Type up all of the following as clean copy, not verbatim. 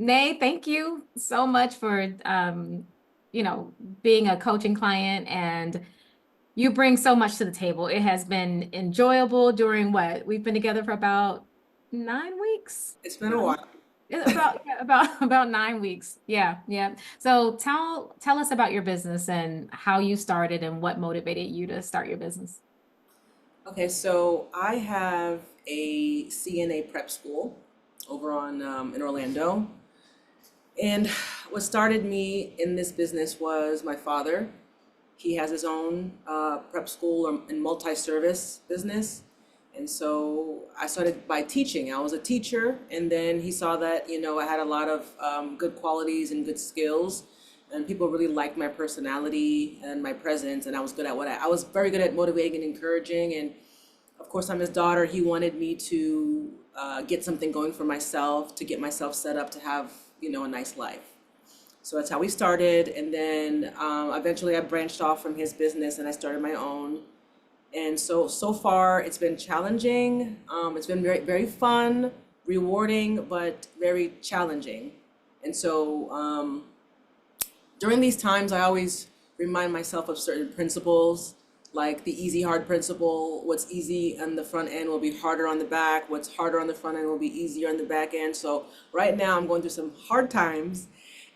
Nay, thank you so much for you know, being a coaching client, and you bring so much to the table. It has been enjoyable during what we've been together for about 9 weeks. It's been a while. About yeah, about 9 weeks. Yeah, yeah. So tell us about your business and how you started and what motivated you to start your business. Okay, so I have a CNA prep school over on in Orlando, and what started me in this business was my father. He has his own prep school and multi-service business, and so I started by teaching. I was a teacher, and then he saw that I had a lot of good qualities and good skills, and people really liked my personality and my presence, and I was good at I was very good at motivating and encouraging. And of course, I'm his daughter. He wanted me to get something going for myself, to get myself set up to have a nice life. So that's how we started, and then eventually I branched off from his business and I started my own. And so far it's been challenging. It's been very very fun, rewarding, but very challenging. And so during these times, I always remind myself of certain principles, like the easy hard principle. What's easy on the front end will be harder on the back. What's harder on the front end will be easier on the back end. So right now, I'm going through some hard times,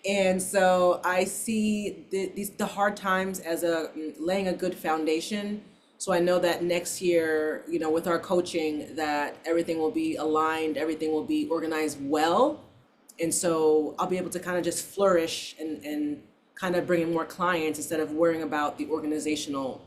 and so I see the hard times as laying a good foundation. So I know that next year, with our coaching, that everything will be aligned, everything will be organized well, and so I'll be able to kind of just flourish and kind of bring in more clients instead of worrying about the organizational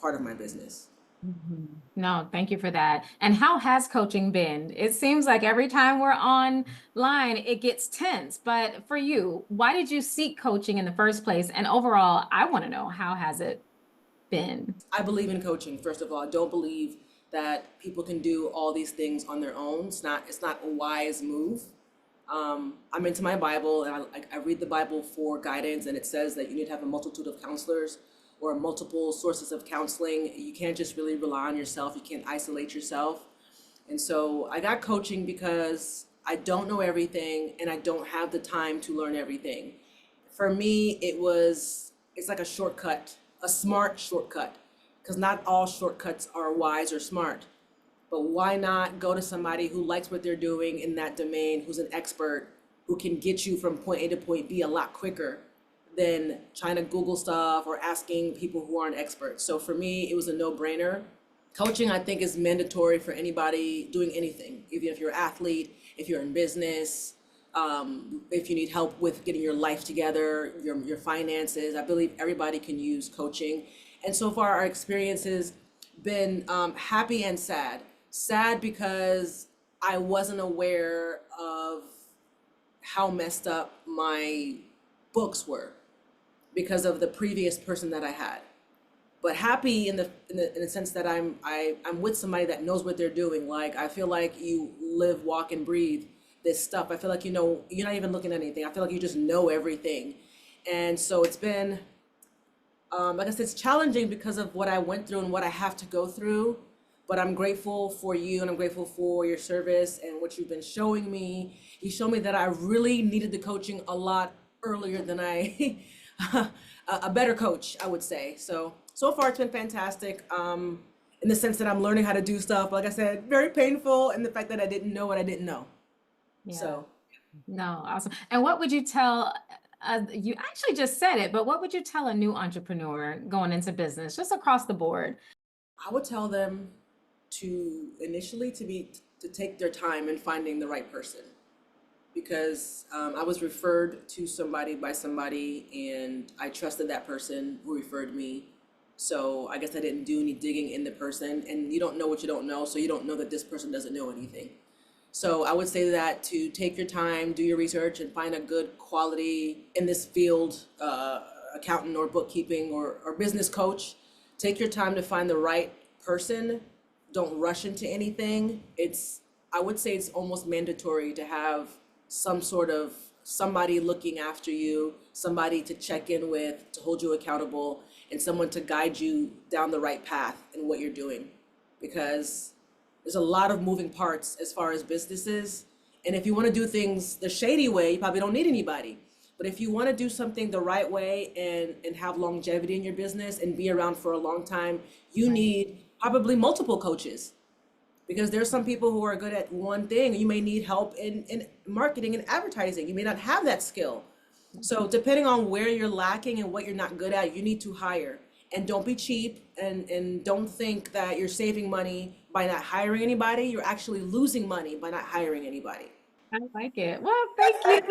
part of my business. Mhm. No, thank you for that. And how has coaching been? It seems like every time we're online, it gets tense. But for you, why did you seek coaching in the first place? And overall, I want to know, how has it been? I believe in coaching. First of all, I don't believe that people can do all these things on their own. It's not a wise move. I'm into my Bible, and I read the Bible for guidance, and it says that you need to have a multitude of counselors or multiple sources of counseling. You can't just really rely on yourself. You can't isolate yourself. And so I got coaching because I don't know everything and I don't have the time to learn everything. For me, it's like a shortcut, a smart shortcut, because not all shortcuts are wise or smart. But why not go to somebody who likes what they're doing in that domain, who's an expert, who can get you from point A to point B a lot quicker than trying to Google stuff or asking people who aren't experts. So for me, it was a no-brainer. Coaching, I think, is mandatory for anybody doing anything, even if you're an athlete, if you're in business, if you need help with getting your life together, your finances. I believe everybody can use coaching. And so far, our experience has been happy and sad. Sad because I wasn't aware of how messed up my books were because of the previous person that I had. But happy in the sense that I'm with somebody that knows what they're doing. Like, I feel like you live, walk, and breathe this stuff. I feel like you're not even looking at anything. I feel like you just know everything. And so it's been, like I said, it's challenging because of what I went through and what I have to go through. But I'm grateful for you, and I'm grateful for your service and what you've been showing me. You showed me that I really needed the coaching a lot earlier than I, a better coach, I would say. So far it's been fantastic. In the sense that I'm learning how to do stuff. Like I said, very painful, and the fact that I didn't know what I didn't know. Yeah. So No, awesome. And what would you tell, you actually just said it, but what would you tell a new entrepreneur going into business, just across the board? I would tell them to initially to take their time in finding the right person, because I was referred to somebody by somebody, and I trusted that person who referred me. So I guess I didn't do any digging in the person, and you don't know what you don't know, so you don't know that this person doesn't know anything. So I would say that to take your time, do your research, and find a good quality in this field, accountant or bookkeeping or business coach. Take your time to find the right person. Don't rush into anything. I would say it's almost mandatory to have some sort of somebody looking after you, somebody to check in with, to hold you accountable, and someone to guide you down the right path in what you're doing. Because there's a lot of moving parts as far as businesses, And if you want to do things the shady way, you probably don't need anybody. But if you want to do something the right way and have longevity in your business and be around for a long time, you need probably multiple coaches, because there's some people who are good at one thing and you may need help in marketing and advertising. You may not have that skill. So depending on where you're lacking and what you're not good at, you need to hire. And don't be cheap, and don't think that you're saving money by not hiring anybody. You're actually losing money by not hiring anybody. I like it. Well, thank you.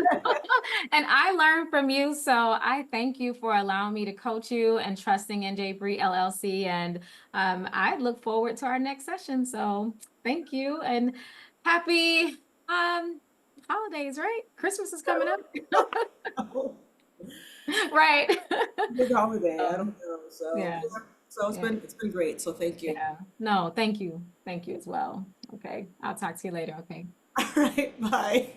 And I learned from you. So I thank you for allowing me to coach you and trusting NJ Bree LLC. And I look forward to our next session. So thank you and happy holidays, right? Christmas is coming up. Right. Big holiday, I So, don't know. So yeah. so Yeah. it's been great. So thank you. Yeah. No, thank you. Thank you as well. Okay. I'll talk to you later. Okay. All right, bye.